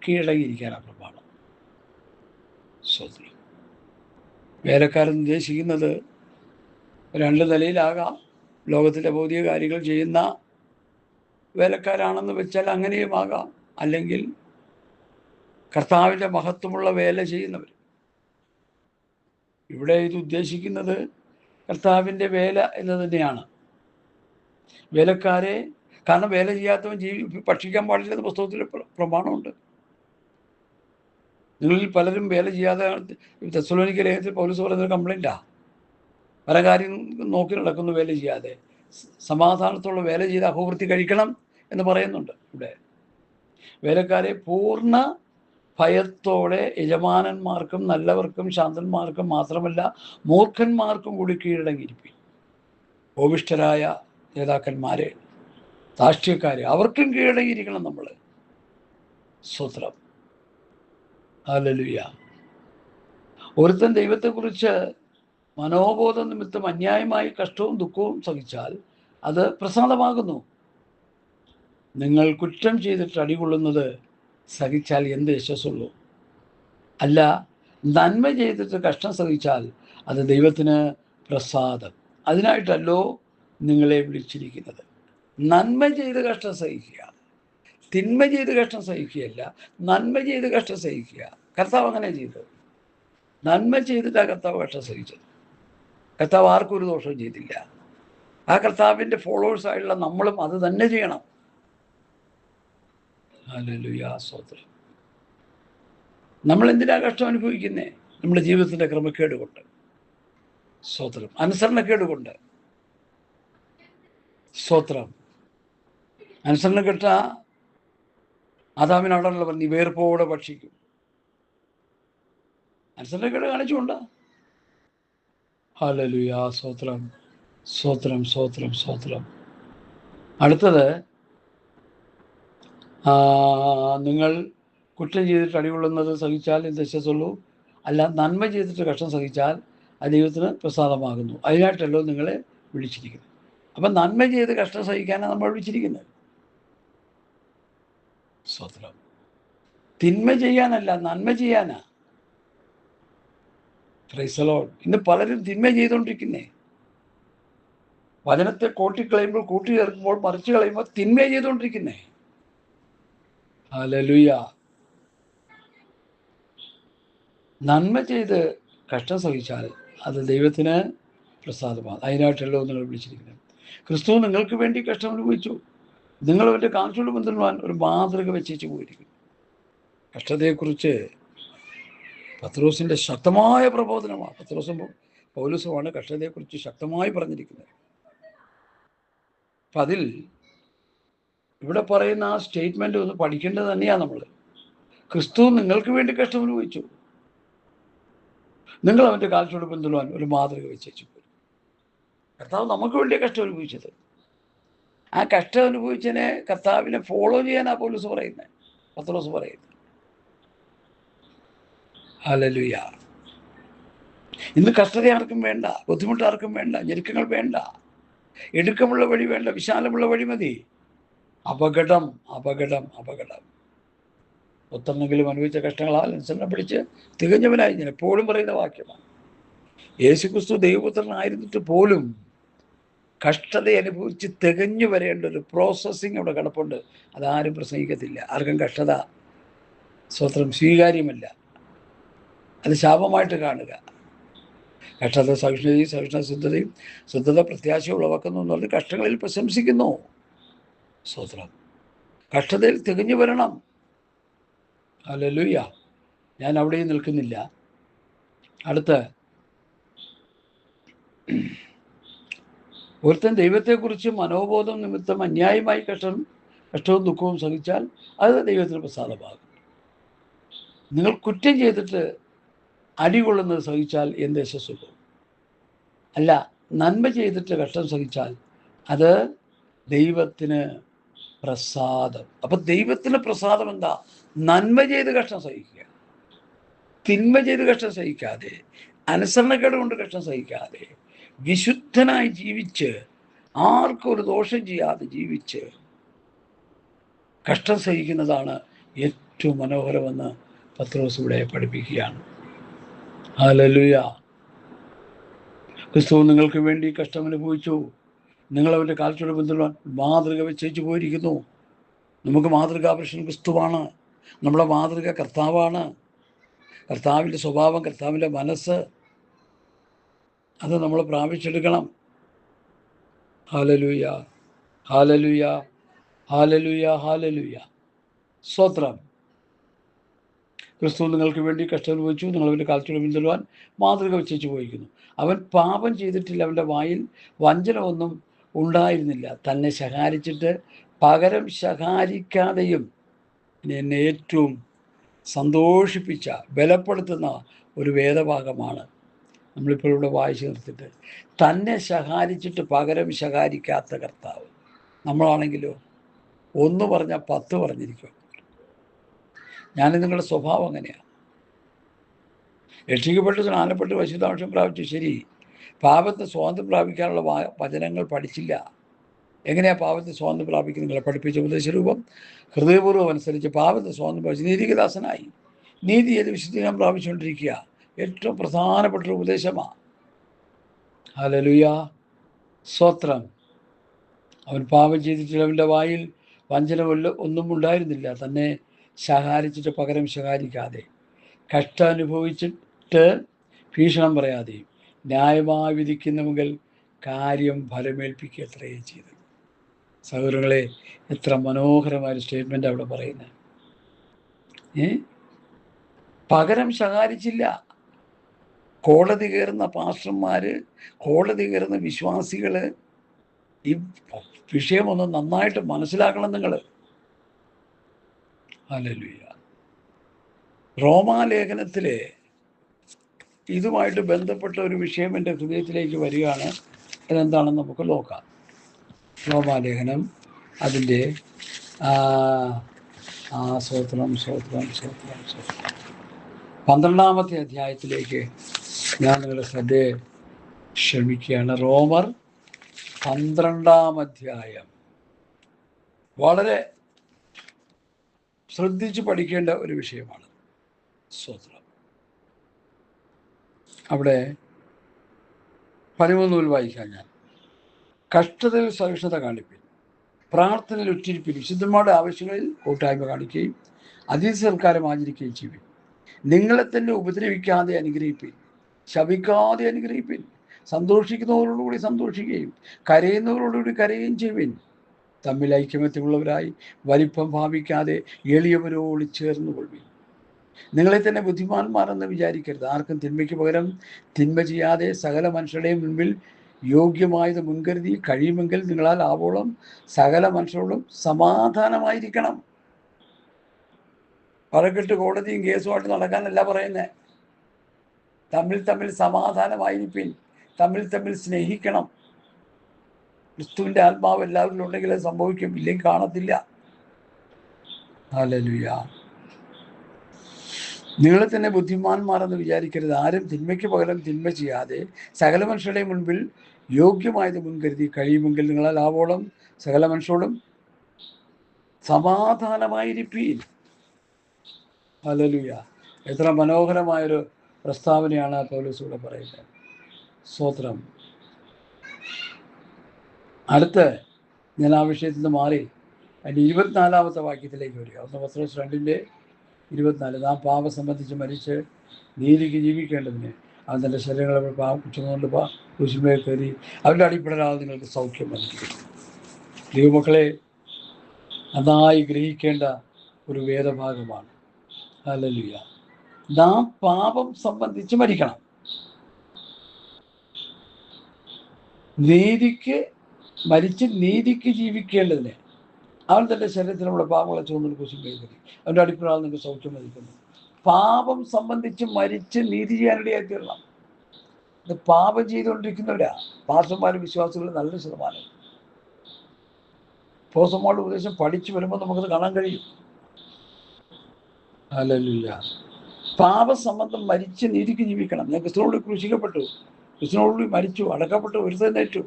കീഴടങ്ങിയിരിക്കാനാണ് പ്രമാണം. സ്വതന്ത്രം. വേലക്കാരൻ ഉദ്ദേശിക്കുന്നത് രണ്ട് നിലയിലാകാം. ലോകത്തിലെ ഭൗതിക കാര്യങ്ങൾ ചെയ്യുന്ന വേലക്കാരാണെന്ന് വെച്ചാൽ അങ്ങനെയുമാകാം. അല്ലെങ്കിൽ കർത്താവിൻ്റെ മഹത്വമുള്ള വേല ചെയ്യുന്നവർ. ഇവിടെ ഇത് ഉദ്ദേശിക്കുന്നത് കർത്താവിൻ്റെ വേല എന്ന് തന്നെയാണ്. വേലക്കാരെ, കാരണം വേല ചെയ്യാത്തവൻ ഭക്ഷിക്കാൻ പാടില്ലെന്ന് പുസ്തകത്തിൽ പ്രമാണമുണ്ട്. നിങ്ങളിൽ പലരും വേല ചെയ്യാതെ, തെസ്സലോനിക്ക ലേഖനത്തിൽ പൗലോസ് പറയുന്നൊരു കംപ്ലൈൻറ്റാ. പല കാര്യം നോക്കി നടക്കുന്നു വേല ചെയ്യാതെ. സമാധാനത്തോടെ വേല ചെയ്ത് അഹോവൃത്തി കഴിക്കണം എന്ന് പറയുന്നുണ്ട്. ഇവിടെ വേലക്കാരെ പൂർണ്ണ ഭയത്തോടെ യജമാനന്മാർക്കും നല്ലവർക്കും ശാന്തന്മാർക്കും മാത്രമല്ല മൂർഖന്മാർക്കും കൂടി കീഴടങ്ങിയിരിക്കും. കോപിഷ്ഠരായ നേതാക്കന്മാരെ, രാഷ്ട്രീയക്കാരെ, അവർക്കും കീഴടങ്ങിയിരിക്കണം നമ്മൾ. സ്തോത്രം. ഹല്ലേലൂയ. ഒരുത്തൻ ദൈവത്തെക്കുറിച്ച് മനോബോധ നിമിത്തം അന്യായമായി കഷ്ടവും ദുഃഖവും സഹിച്ചാൽ അത് പ്രസാദമാകുന്നു. നിങ്ങൾ കുറ്റം ചെയ്തിട്ട് അടികൊള്ളുന്നത് സഹിച്ചാൽ എന്ത് യശസ്സുള്ളൂ? അല്ല, നന്മ ചെയ്തിട്ട് കഷ്ടം സഹിച്ചാൽ അത് ദൈവത്തിന് പ്രസാദം. അതിനായിട്ടല്ലോ നിങ്ങളെ വിളിച്ചിരിക്കുന്നത്. നന്മ ചെയ്ത് കഷ്ടം സഹിക്കുക, തിന്മ ചെയ്ത് കഷ്ടം സഹിക്കുകയല്ല, നന്മ ചെയ്ത് കഷ്ടം സഹിക്കുക. കർത്താവ് അങ്ങനെ ചെയ്തത്. നന്മ ചെയ്തിട്ടാണ് കർത്താവ് കഷ്ടം സഹിച്ചത്. കർത്താവ് ആർക്കും ഒരു ദോഷവും ചെയ്തില്ല. ആ കർത്താവിൻ്റെ ഫോളോവേഴ്സായിട്ടുള്ള നമ്മളും അത് തന്നെ ചെയ്യണം. ഹല്ലേലൂയ. സ്തോത്രം. നമ്മൾ എന്തിനാ കഷ്ടം അനുഭവിക്കുന്നേ? നമ്മുടെ ജീവിതത്തിൻ്റെ ക്രമക്കേട് കൊണ്ട്. സ്തോത്രം. അനുസരണക്കേട് കൊണ്ട്. സ്തോത്രം. അനുസരണക്കെട്ട ആദാമിനോടുള്ള നീ വേർപ്പോടെ ഭക്ഷിക്കും. അനുസരണക്കേട് കാണിച്ചുകൊണ്ട്. ഹല്ലേലൂയ. സ്തോത്രം, സ്തോത്രം, സ്തോത്രം, സ്തോത്രം. അടുത്തത്, നിങ്ങൾ കുറ്റം ചെയ്തിട്ട് അടികൊള്ളുന്നത് സഹിച്ചാൽ എന്ത് യശസ്സുള്ളൂ? അല്ല, നന്മ ചെയ്തിട്ട് കഷ്ടം സഹിച്ചാൽ അത് ദൈവത്തിന് പ്രസാദമാകുന്നു. അതിനായിട്ടല്ലോ നിങ്ങളെ വിളിച്ചിരിക്കുന്നത്. അപ്പം നന്മ ചെയ്ത് കഷ്ടം സഹിക്കാനാണ് നമ്മൾ വിളിച്ചിരിക്കുന്നത്. സ്തോത്രം. തിന്മ ചെയ്യാനല്ല, നന്മ ചെയ്യാനാ. Praise the Lord. ഇന്ന് പലരും തിന്മ ചെയ്തുകൊണ്ടിരിക്കുന്നേ. വചനത്തെ കൂട്ടിക്കളയുമ്പോൾ, കൂട്ടി ചേർക്കുമ്പോൾ, മറിച്ച് കളയുമ്പോൾ തിന്മ ചെയ്തുകൊണ്ടിരിക്കുന്നേ. ഹല്ലേലൂയ. നന്മ ചെയ്ത് കഷ്ടം സഹിച്ചാൽ അത് ദൈവത്തിന് പ്രസാദമാണ്. അതിനായിട്ടല്ലോ നിങ്ങൾ വിളിച്ചിരിക്കുന്നത്. ക്രിസ്തു നിങ്ങൾക്ക് വേണ്ടി കഷ്ടം അനുഭവിച്ചു. നിങ്ങൾ അവൻ്റെ കാഴ്ചയോട് ബന്ധുവാൻ ഒരു മാതൃക വെച്ചേച്ച് പോയിരിക്കുന്നു. കഷ്ടതയെക്കുറിച്ച് പത്രോസിൻ്റെ ശക്തമായ പ്രബോധനമാണ്. പത്രോസും പൗലോസുമാണ് കഷ്ടതയെക്കുറിച്ച് ശക്തമായി പറഞ്ഞിരിക്കുന്നത്. അപ്പം അതിൽ ഇവിടെ പറയുന്ന ആ സ്റ്റേറ്റ്മെൻറ്റ് ഒന്ന് പഠിക്കേണ്ടത് തന്നെയാണ് നമ്മൾ. ക്രിസ്തു നിങ്ങൾക്ക് വേണ്ടി കഷ്ടം അനുഭവിച്ചു. നിങ്ങൾ അവൻ്റെ കാഴ്ചയോട് ബന്ധുവാൻ ഒരു മാതൃക വെച്ചേച്ചു പോയി. കർത്താവ് നമുക്ക് വേണ്ടി കഷ്ടം അനുഭവിച്ചത്. ആ കഷ്ടം അനുഭവിച്ചതിനെ കർത്താവിനെ ഫോളോ ചെയ്യാനാ പൗലോസ് പറയുന്നത്, പത്രോസ് പറയുന്നത്. ഹല്ലേലൂയ. ഇന്ന് കഷ്ടത ആർക്കും വേണ്ട, ബുദ്ധിമുട്ട് ആർക്കും വേണ്ട, ഞെരുക്കങ്ങൾ വേണ്ട, ഇടുക്കമുള്ള വഴി വേണ്ട, വിശാലമുള്ള വഴി മതി. അപകടം, അപകടം, അപകടം. ഒത്തെന്നെങ്കിലും അനുഭവിച്ച കഷ്ടങ്ങളാൽ അനുസരണം പിടിച്ച് തികഞ്ഞവനായി. ഞാൻ എപ്പോഴും പറയുന്ന വാക്യമാണ്. യേശുക്രിസ്തു ദൈവപുത്രനായിരുന്നിട്ട് പോലും കഷ്ടത അനുഭവിച്ച് തികഞ്ഞു വരേണ്ട ഒരു പ്രോസസ്സിങ് അവിടെ കിടപ്പുണ്ട്. അതാരും പ്രസംഗിക്കത്തില്ല. ആർക്കും കഷ്ടത സ്വത്രം സ്വീകാര്യമല്ല. അത് ശാപമായിട്ട് കാണുക. കഷ്ടത സഹിഷ്ണുതയും, സഹിഷ്ണുത സിദ്ധതയും, സിദ്ധത പ്രത്യാശ ഉളവാക്കുന്നു എന്നുള്ളത് കഷ്ടങ്ങളിൽ പ്രശംസിക്കുന്നു. സ്വത്രം. കഷ്ടതയിൽ തികഞ്ഞു വരണം. ഹല്ലേലൂയ. ഞാൻ അവിടെയും നിൽക്കുന്നില്ല. അടുത്ത്, ഒരുത്തൻ ദൈവത്തെക്കുറിച്ച് മനോബോധം നിമിത്തം അന്യായമായി കഷ്ടവും ദുഃഖവും സഹിച്ചാൽ അത് ദൈവത്തിന് പ്രസാദമാകും. നിങ്ങൾ കുറ്റം ചെയ്തിട്ട് അടികൊള്ളുന്നത് സഹിച്ചാൽ എന്ത് യശസ്സുള്ളൂ? അല്ല, നന്മ ചെയ്തിട്ട് കഷ്ടം സഹിച്ചാൽ അത് ദൈവത്തിന് പ്രസാദം. അപ്പം ദൈവത്തിന് പ്രസാദം എന്താ? നന്മ ചെയ്ത് കഷ്ടം സഹിക്കുക, തിന്മ ചെയ്ത് കഷ്ടം സഹിക്കാതെ, അനുസരണക്കേട് കൊണ്ട് കഷ്ടം സഹിക്കാതെ, വിശുദ്ധനായി ജീവിച്ച്, ആർക്കും ഒരു ദോഷം ചെയ്യാതെ ജീവിച്ച്, കഷ്ടം സഹിക്കുന്നതാണ് ഏറ്റവും മനോഹരമെന്ന് പത്രോസ് ഇവിടെ പഠിപ്പിക്കുകയാണ്. ഹല്ലേലൂയ. ക്രിസ്തു നിങ്ങൾക്ക് വേണ്ടി കഷ്ടം അനുഭവിച്ചു. നിങ്ങളവൻ്റെ കാൽച്ചുവട് പിന്തുടരാൻ മാതൃക വെച്ചേച്ചു പോയിരിക്കുന്നു. നമുക്ക് മാതൃകാപുരുഷൻ ക്രിസ്തുവാണ്. നമ്മുടെ മാതൃക കർത്താവാണ്. കർത്താവിൻ്റെ സ്വഭാവം, കർത്താവിൻ്റെ മനസ്സ്, അത് നമ്മൾ പ്രാപിച്ചെടുക്കണം. ഹല്ലേലൂയ, ഹല്ലേലൂയ, ഹല്ലേലൂയ, ഹല്ലേലൂയ. സ്തോത്രം. ക്രിസ്തു നിങ്ങൾക്ക് വേണ്ടി കഷ്ടം അനുഭവിച്ചു. നിങ്ങളവൻ്റെ കാൽച്ചുവട് പിന്തുടരുവാൻ മാതൃക വെച്ചേച്ചു പോയിരിക്കുന്നു. അവൻ പാപം ചെയ്തിട്ടില്ല. അവൻ്റെ വായിൽ വഞ്ചന ഒന്നും ഉണ്ടായിരുന്നില്ല. തന്നെ ശകാരിച്ചിട്ട് പകരം ശകാരിക്കാതെയും. എന്നെ ഏറ്റവും സന്തോഷിപ്പിച്ച, ബലപ്പെടുത്തുന്ന ഒരു വേദഭാഗമാണ് നമ്മളിപ്പോൾ ഇവിടെ വായിച്ചു നിർത്തിയിട്ട്. തന്നെ ശകാരിച്ചിട്ട് പകരം ശകാരിക്കാത്ത കർത്താവ്. നമ്മളാണെങ്കിലോ 1 പറഞ്ഞാൽ 10 പറഞ്ഞിരിക്കും. ഞാൻ നിങ്ങളുടെ സ്വഭാവം അങ്ങനെയാണ്. രക്ഷിക്കപ്പെട്ട് സ്നാനപ്പെട്ട് പരിശുദ്ധാംശം പ്രാപിച്ചു, ശരി. പാപത്തെ സ്വാതന്ത്ര്യം പ്രാപിക്കാനുള്ള വചനങ്ങൾ പഠിച്ചില്ല. എങ്ങനെയാണ് പാപത്തെ സ്വാതന്ത്ര്യം പ്രാപിക്കുന്നത്? നിങ്ങളെ പഠിപ്പിച്ച ഉപദേശരൂപം ഹൃദയപൂർവ്വം അനുസരിച്ച് പാപത്തെ സ്വാതന്ത്ര്യം പ്രാപിച്ച് നീതിക്ക് ദാസനായി നീതിയിൽ വിശുദ്ധീകരണം പ്രാപിച്ചുകൊണ്ടിരിക്കുക ഏറ്റവും പ്രധാനപ്പെട്ട ഒരു ഉപദേശമാണ്. ഹല്ലേലൂയ, സ്തോത്രം. അവൻ പാപം ചെയ്തിട്ട് അവൻ്റെ വായിൽ വഞ്ചന ഒന്നും ഉണ്ടായിരുന്നില്ല. തന്നെ ശകാരിച്ചിട്ട് പകരം ശകാരിക്കാതെ, കഷ്ടം അനുഭവിച്ചിട്ട് ഭീഷണം പറയാതെ, ന്യായമായി വിധിക്കുന്നുവെങ്കിൽ കാര്യം ഫലമേൽപ്പിക്കുക അത്രയേ ചെയ്തു. സഹോദരങ്ങളെ, എത്ര മനോഹരമായൊരു സ്റ്റേറ്റ്മെൻ്റ് അവിടെ പറയുന്നത്. പകരം ശകാരിച്ചില്ല. കോടതി കയറുന്ന പാസ്റ്റർമാർ, കോടതി കയറുന്ന വിശ്വാസികൾ ഈ വിഷയമൊന്ന് നന്നായിട്ട് മനസ്സിലാക്കണം നിങ്ങൾ. ഹല്ലേലൂയ. റോമാലേഖനത്തിലെ ഇതുമായിട്ട് ബന്ധപ്പെട്ട ഒരു വിഷയം എൻ്റെ ഹൃദയത്തിലേക്ക് വരികയാണ്. അതെന്താണെന്ന് നമുക്ക് നോക്കാം. റോമാലേഖനം അതിൻ്റെ സ്തോത്രം 12-ാമത്തെ അധ്യായത്തിലേക്ക് ഞാൻ നിങ്ങളുടെ ശ്രദ്ധയെ ക്ഷമിക്കുകയാണ്. റോമർ 12-ാം അധ്യായം വളരെ ശ്രദ്ധിച്ച് പഠിക്കേണ്ട ഒരു വിഷയമാണ്. സ്തോത്രം. അവിടെ 13 വായിക്കാം ഞാൻ. കഷ്ടതയിൽ സഹിഷ്ണുത കാണിപ്പിൻ, പ്രാർത്ഥനയിൽ ഉറ്റിരിപ്പിൻ, വിശുദ്ധന്മാരുടെ ആവശ്യങ്ങളിൽ കൂട്ടായ്മ കാണിക്കുകയും അതിഥി സൽക്കാരം ആചരിക്കുകയും ചെയ്യുവിൻ. നിങ്ങളെ തന്നെ ഉപദ്രവിക്കാതെ അനുഗ്രഹിപ്പിൻ, ശപിക്കാതെ അനുഗ്രഹിപ്പിൻ. സന്തോഷിക്കുന്നവരോടുകൂടി സന്തോഷിക്കുകയും കരയുന്നവരോടുകൂടി കരയുകയും ചെയ്യുവിൻ. തമ്മിൽ ഐക്യമത്യമുള്ളവരായി വലിപ്പം ഭാവിക്കാതെ എളിയവരോട് ചേർന്ന് കൊള്ളുവിൻ. നിങ്ങളെ തന്നെ ബുദ്ധിമാന്മാരെന്ന് വിചാരിക്കരുത്. ആർക്കും തിന്മയ്ക്ക് പകരം തിന്മ ചെയ്യാതെ സകല മനുഷ്യരുടെയും മുൻപിൽ യോഗ്യമായത് മുൻകരുതി കഴിയുമെങ്കിൽ നിങ്ങളാൽ ആവോളം സകല മനുഷ്യരോടും സമാധാനമായിരിക്കണം. പറക്കെട്ട് കോടതിയും കേസുമായിട്ട് നടക്കാനല്ല പറയുന്നത്. തമ്മിൽ സമാധാനമായിരിപ്പിൻ, തമ്മിൽ സ്നേഹിക്കണം. ക്രിസ്തുവിൻ്റെ ആത്മാവ് എല്ലാവരിലും ഉണ്ടെങ്കിൽ അത് സംഭവിക്കും, ഇല്ലെങ്കിൽ കാണത്തില്ല. ഹല്ലേലൂയ. നിങ്ങളെ തന്നെ ബുദ്ധിമാന്മാരെന്ന് വിചാരിക്കരുത്. ആരും തിന്മയ്ക്ക് പകരം തിന്മ ചെയ്യാതെ സകല മനുഷ്യരുടെ മുൻപിൽ യോഗ്യമായത് മുൻകരുതി കഴിയുമെങ്കിൽ നിങ്ങളാൽ ആവോളം സകല മനുഷ്യരോടും സമാധാനമായിരിപ്പീൻ. ഹല്ലേലൂയ. എത്ര മനോഹരമായൊരു പ്രസ്താവനയാണ് പൗലോസ് ഇവിടെ പറയുന്നത്. സ്തോത്രം. അടുത്ത് ഞാൻ ആ വിഷയത്തിൽ നിന്ന് മാറി അതിൻ്റെ 24-ാമത്തെ വാക്യത്തിലേക്ക് വരിക. 1 പത്രോസ് 2:24. നാം പാപം സംബന്ധിച്ച് മരിച്ച് നീതിക്ക് ജീവിക്കേണ്ടതിന് അവൻ തൻ്റെ ശരീരങ്ങളെ പാപം കുച്ചുകൊണ്ട് കുരിശിന്മേൽ കയറി അവൻ്റെ അടിപ്പെടലാതെ നിങ്ങൾക്ക് സൗഖ്യം വന്നിരിക്കുന്നു. ദൈവമക്കളെ, നന്നായി ഗ്രഹിക്കേണ്ട ഒരു വേദഭാഗമാണ്. ഹല്ലേലൂയ. നാം പാപം സംബന്ധിച്ച് മരിക്കണം, മരിച്ച് നീതിക്ക് ജീവിക്കേണ്ടതിന് അവൻ തൻ്റെ ശരീരത്തിലുള്ള പാപങ്ങളെ ചുവന്നുകൊണ്ട് കുരിശിന്മേൽ കയറി അവൻ്റെ അടിപ്പെടലാതെ നിങ്ങൾക്ക് സൗഖ്യം വന്നിരിക്കുന്നു. പാപം സംബന്ധിച്ച് മരിച്ച് നീതി ചെയ്യാനിടയായി തീരണം. ഇത് പാപം ചെയ്തുകൊണ്ടിരിക്കുന്നവരാ പാസ്റ്റർമാരും വിശ്വാസികളും നല്ല ശതമാനം. പോസ്റ്റർമാരുടെ ഉപദേശം പഠിച്ചു വരുമ്പോൾ നമുക്കത് കാണാൻ കഴിയും. ഹല്ലേലൂയ. പാപസംബന്ധം മരിച്ച് നീതിക്ക് ജീവിക്കണം. ഞാൻ ക്രിസ്തുവിനോട് ക്രൂശിക്കപ്പെട്ടു, ക്രിസ്തുവിനോട് മരിച്ചു, അടക്കപ്പെട്ടു, ഉയർത്തെഴുന്നേറ്റു.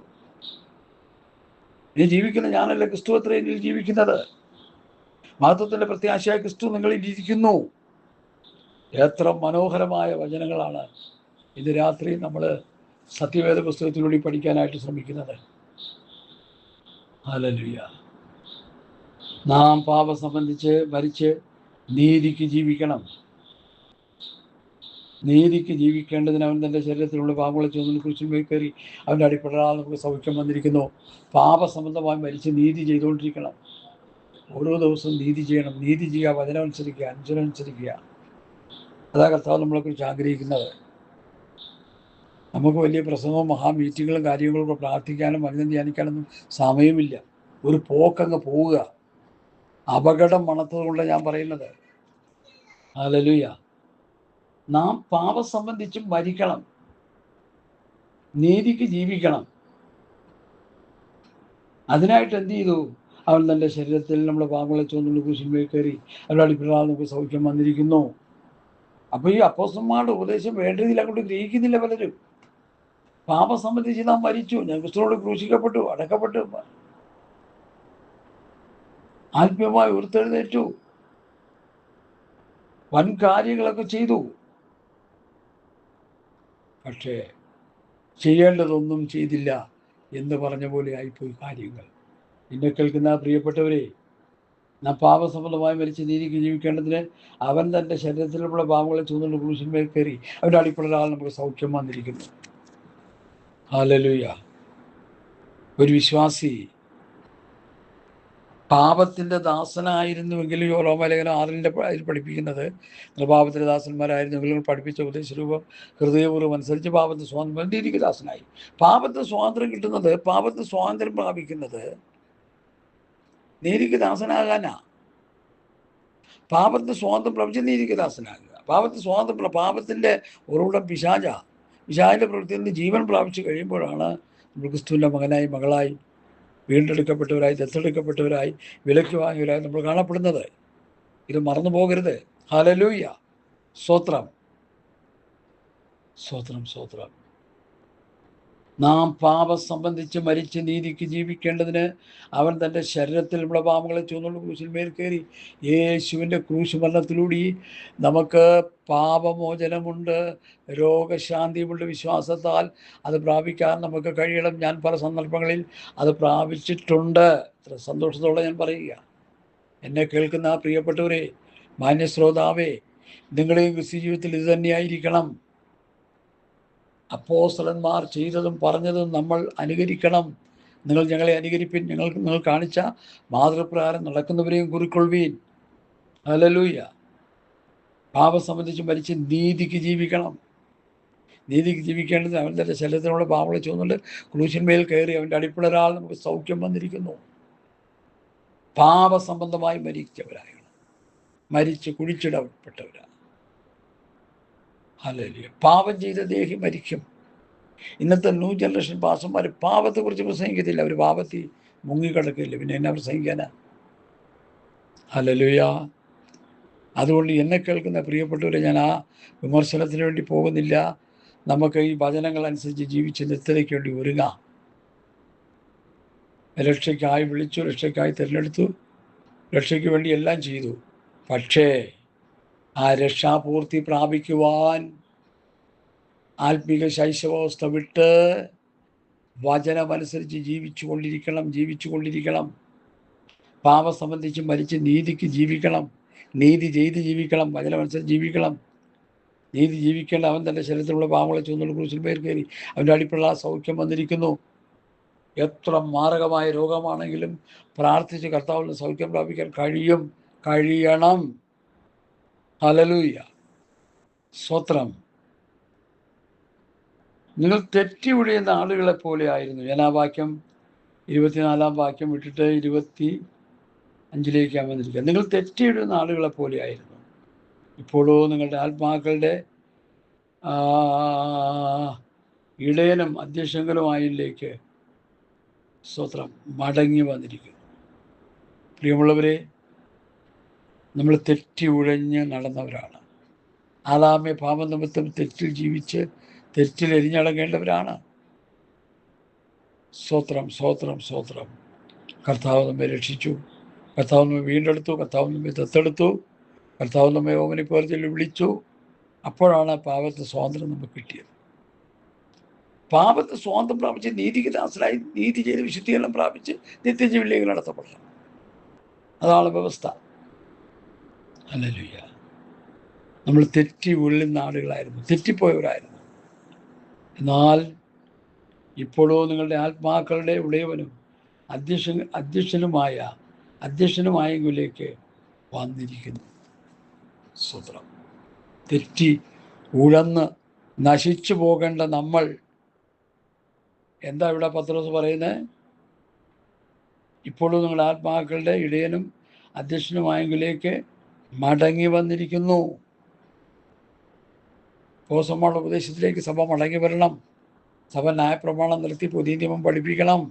ഇനി ജീവിക്കുന്ന ഞാനല്ല, ക്രിസ്തു അത്രേ എന്നിൽ ജീവിക്കുന്നത്. മഹത്വത്തിൻ്റെ പ്രത്യാശയായ ക്രിസ്തു നിങ്ങളിൽ ഇരിക്കുന്നു. എത്ര മനോഹരമായ വചനങ്ങളാണ് ഇന്ന് രാത്രി നമ്മൾ സത്യവേദ പുസ്തകത്തിലൂടെ പഠിക്കാനായിട്ട് ശ്രമിക്കുന്നത്. ഹല്ലേലൂയ. നാം പാപം സംബന്ധിച്ച് മരിച്ച് നീതിക്ക് ജീവിക്കണം. നീതിക്ക് ജീവിക്കേണ്ടതിന് അവൻ തൻ്റെ ശരീരത്തിലുള്ള പാപങ്ങളെ ചുമന്ന് ക്രൂശിന്മേൽ കയറി അവൻ്റെ അടിപ്പെടാതെ നമുക്ക് സൗഖ്യം വന്നിരിക്കുന്നു. പാപസംബന്ധമായി മരിച്ച് നീതി ചെയ്തുകൊണ്ടിരിക്കണം. ഓരോ ദിവസവും നീതി ചെയ്യണം. നീതി ചെയ്യുക, വചനം അനുസരിക്കുക, അനുസരണം അനുസരിക്കുക. അതാ കർത്താവ് നമ്മളെക്കുറിച്ച് ആഗ്രഹിക്കുന്നത്. നമുക്ക് വലിയ പ്രസംഗവും മഹാമീറ്റിങ്ങുകളും കാര്യങ്ങളൊക്കെ പ്രാർത്ഥിക്കാനും വചനം ധ്യാനിക്കാനൊന്നും സമയമില്ല. ഒരു പോക്കങ്ങ് പോവുക. അപകടം മണത്തതുകൊണ്ട് ഞാൻ പറയുന്നത്. ഹല്ലേലൂയ. നാം പാപം സംബന്ധിച്ചും മരിക്കണം, നീതിക്ക് ജീവിക്കണം. അതിനായിട്ട് എന്ത് ചെയ്തു? അവൻ തൻ്റെ ശരീരത്തിൽ നമ്മുടെ പാപങ്ങളെ ചുമന്നുകൊണ്ട് ക്രൂശിന്മേൽ കയറി അവരുടെ അടിപ്പിടാതെ നമുക്ക് സൗഖ്യം വന്നിരിക്കുന്നു. അപ്പോൾ ഈ അപ്പോസ്തലന്മാരുടെ ഉപദേശം വേണ്ട രീതിയിൽ അങ്ങോട്ട് ഗ്രഹിക്കുന്നില്ല പലരും. പാപം സംബന്ധിച്ച് നാം മരിച്ചു, ഞാൻ ക്രിസ്തുവോട് ക്രൂശിക്കപ്പെട്ടു, അടക്കപ്പെട്ടു, ആത്മീയമായി ഉയർത്തെഴുന്നേറ്റു, വൻ കാര്യങ്ങളൊക്കെ ചെയ്തു. പക്ഷേ ചെയ്യേണ്ടതൊന്നും ചെയ്തില്ല എന്ന് പറഞ്ഞ പോലെ ആയിപ്പോയി കാര്യങ്ങൾ. എന്നെ കേൾക്കുന്ന പ്രിയപ്പെട്ടവരെ, നാം പാപസംബന്ധമായി മരിച്ച് നീതിക്ക് ജീവിക്കേണ്ടതിന് അവൻ തൻ്റെ ശരീരത്തിലുള്ള പാപങ്ങളെ ചുമന്നുകൊണ്ട് ക്രൂശിന്മേൽ കയറി അവൻ്റെ അടിപ്പിടാതെ നമുക്ക് സൗഖ്യം വന്നിരിക്കുന്നു. ഹല്ലേലൂയ. ഒരു വിശ്വാസി പാപത്തിൻ്റെ ദാസനായിരുന്നുവെങ്കിലും യോഹന്നാൻ 6 അതിൽ പഠിപ്പിക്കുന്നത്, പാപത്തിൻ്റെ ദാസന്മാരായിരുന്നെങ്കിലും പഠിപ്പിച്ച ഉപദേശരൂപം ഹൃദയപൂർവ്വം അനുസരിച്ച് പാപത്തിന് സ്വാതന്ത്ര്യം, നീതിക്ക് ദാസനായി. പാപത്തിന് സ്വാതന്ത്ര്യം കിട്ടുന്നത്, പാപത്തിന് സ്വാതന്ത്ര്യം പ്രാപിക്കുന്നത് നീതിക്ക് ദാസനാകാനാ. പാപത്തിന് സ്വാതന്ത്ര്യം പ്രാപിച്ച് നീതിക്ക് ദാസനാകുക. പാപത്തിന് സ്വാതന്ത്ര്യം, പാപത്തിൻ്റെ ഉറവിടം പിശാചിൻ്റെ പ്രവൃത്തിയിൽ നിന്ന് ജീവൻ പ്രാപിച്ചു കഴിയുമ്പോഴാണ് നമ്മൾ ക്രിസ്തുവിൻ്റെ മകനായി, മകളായി, വീണ്ടെടുക്കപ്പെട്ടവരായി, ദത്തെടുക്കപ്പെട്ടവരായി, വിലയ്ക്ക് വാങ്ങിയവരായി നമ്മൾ കാണപ്പെടുന്നത്. ഇത് മറന്നു പോകരുത്. ഹല്ലേലൂയ. സ്തോത്രം, സ്തോത്രം, സ്തോത്രം. നാം പാപം സംബന്ധിച്ച് മരിച്ച് നീതിക്ക് ജീവിക്കേണ്ടതിന് അവൻ തൻ്റെ ശരീരത്തിൽ നമ്മുടെ പാപങ്ങളെ ചുമന്നുകൊണ്ട് ക്രൂശിന്മേൽ കയറി. യേശുവിൻ്റെ ക്രൂശ് മരണത്തിലൂടെ നമുക്ക് പാപമോചനമുണ്ട്, രോഗശാന്തിയുമുണ്ട്. വിശ്വാസത്താൽ അത് പ്രാപിക്കാൻ നമുക്ക് കഴിയണം. ഞാൻ പല സന്ദർഭങ്ങളിൽ അത് പ്രാപിച്ചിട്ടുണ്ട്. ഇത്ര സന്തോഷത്തോടെ ഞാൻ പറയുക. എന്നെ കേൾക്കുന്ന പ്രിയപ്പെട്ടവരെ, മാന്യശ്രോതാവേ, നിങ്ങളുടെയും ക്രിസ്ത്യ ജീവിതത്തിൽ ഇത് തന്നെയായിരിക്കണം. അപ്പോസ്തലന്മാർ ചെയ്തതും പറഞ്ഞതും നമ്മൾ അനുകരിക്കണം. നിങ്ങൾ ഞങ്ങളെ അനുകരിപ്പിൻ, നിങ്ങൾ കാണിച്ച മാതൃപ്രകാരം നടക്കുന്നവരെയും കുറിക്കൊള്ളുവീൻ. ഹല്ലേലൂയ. പാപം സംബന്ധിച്ച് മരിച്ച് നീതിക്ക് ജീവിക്കണം. നീതിക്ക് ജീവിക്കേണ്ടത് അവൻ തൻ്റെ ശരീരത്തിനുള്ള പാപങ്ങളെ ചുമന്നുകൊണ്ട് ക്രൂശിന്മേൽ കയറി അവൻ്റെ അടിപ്പിടരാൽ നമുക്ക് സൗഖ്യം വന്നിരിക്കുന്നു. പാപസംബന്ധമായി മരിച്ചവരാണ്, മരിച്ച് കുഴിച്ചിടപ്പെട്ടവരാണ്. ഹല്ലേലൂയ. പാപം ചെയ്ത ദേഹി മരിക്കും. ഇന്നത്തെ ന്യൂ ജനറേഷൻ പാസ്റ്റർമാർ പാപത്തെക്കുറിച്ച് പ്രസംഗിക്കത്തില്ല. അവർ പാപത്തിൽ മുങ്ങിക്കിടക്കില്ല, പിന്നെ എന്നാ പ്രസംഗിക്കാനാ? ഹല്ലേലൂയ. അതുകൊണ്ട് എന്നെ കേൾക്കുന്ന പ്രിയപ്പെട്ടവരെ, ഞാൻ ആ വിമർശനത്തിന് വേണ്ടി പോകുന്നില്ല. നമുക്ക് ഈ വചനങ്ങളനുസരിച്ച് ജീവിച്ച് നിത്യതയ്ക്ക് വേണ്ടി ഒരുങ്ങാം. രക്ഷയ്ക്കായി വിളിച്ചു, രക്ഷയ്ക്കായി തിരഞ്ഞെടുത്തു, രക്ഷയ്ക്ക് വേണ്ടി എല്ലാം ചെയ്തു. പക്ഷേ ആ രക്ഷാപൂർത്തി പ്രാപിക്കുവാൻ ആത്മീക ശൈശവാവസ്ഥ വിട്ട് വചനമനുസരിച്ച് ജീവിച്ചുകൊണ്ടിരിക്കണം. പാപം സംബന്ധിച്ച് മരിച്ച് നീതിക്ക് ജീവിക്കണം. നീതി ചെയ്ത് ജീവിക്കണം. വചനമനുസരിച്ച് ജീവിക്കണം. നീതി ജീവിക്കേണ്ട അവൻ തൻ്റെ ശരീരത്തിലുള്ള പാപങ്ങളെ ചുമന്നുകൊണ്ട് ക്രൂശിന്മേൽ കയറി അവൻ്റെ അടിപ്പിടാതെ സൗഖ്യം വന്നിരിക്കുന്നു. എത്ര മാരകമായ രോഗമാണെങ്കിലും പ്രാർത്ഥിച്ച് കർത്താവിന് സൗഖ്യം പ്രാപിക്കാൻ കഴിയണം. ഹല്ലേലൂയ. സ്തോത്രം. നിങ്ങൾ തെറ്റി ഒഴിയുന്ന ആളുകളെ പോലെ ആയിരുന്നു. ഞാൻ ആ വാക്യം 24 വാക്യം വിട്ടിട്ട് 25 വന്നിരിക്കുക. നിങ്ങൾ തെറ്റി ഒഴിയുന്ന ആളുകളെ പോലെ ആയിരുന്നു. ഇപ്പോഴോ നിങ്ങളുടെ ആത്മാക്കളുടെ ഇടയനും അധ്യക്ഷങ്കനുമായിലേക്ക് സ്തോത്രം മടങ്ങി വന്നിരിക്കുന്നു. പ്രിയമുള്ളവരെ, നമ്മൾ തെറ്റി ഉഴഞ്ഞ് നടന്നവരാണ്. ആദാമ്യ പാപം നിമിത്തം തെറ്റിൽ ജീവിച്ച് തെറ്റിൽ എരിഞ്ഞടങ്ങേണ്ടവരാണ്. സ്തോത്രം, സ്തോത്രം, സ്തോത്രം. കർത്താവ് നമ്മെ രക്ഷിച്ചു. കർത്താവ് നമ്മെ വീണ്ടെടുത്തു, കർത്താവ് നമ്മെ ദത്തെടുത്തു, കർത്താവ് നമ്മെ ഓമനിപ്പേർച്ചിൽ വിളിച്ചു. അപ്പോഴാണ് പാപത്തെ സ്വാതന്ത്ര്യം നമുക്ക് കിട്ടിയത്. പാപത്തെ സ്വാതന്ത്ര്യം പ്രാപിച്ച് നീതിക്ക് ദാസനായി നീതി ചെയ്ത് വിശുദ്ധീകരണം പ്രാപിച്ച് നിത്യജീവനിലേക്ക് നടത്തപ്പെടണം. അതാണ് വ്യവസ്ഥ. ഹല്ലേലൂയ. നമ്മൾ തെറ്റി ഉള്ളുന്ന ആളുകളായിരുന്നു, തെറ്റിപ്പോയവരായിരുന്നു. എന്നാൽ ഇപ്പോഴോ നിങ്ങളുടെ ആത്മാക്കളുടെ ഉടയവനും അധ്യക്ഷനുമായെങ്കിലേക്ക് വന്നിരിക്കുന്നു. സ്വതന്ത്രം. തെറ്റി ഉഴന്ന് നശിച്ചു പോകേണ്ട നമ്മൾ, എന്താ ഇവിടെ പത്രോസ് പറയുന്നത്? ഇപ്പോഴും നിങ്ങളുടെ ആത്മാക്കളുടെ ഇടയനും അധ്യക്ഷനുമായെങ്കിലേക്ക് മടങ്ങി വന്നിരിക്കുന്നു. പോസമ്മയുടെ ഉപദേശത്തിലേക്ക് സഭ മടങ്ങി വരണം. സഭ ന്യായപ്രമാണം നിർത്തി പുതിയ നിയമം പഠിപ്പിക്കണം.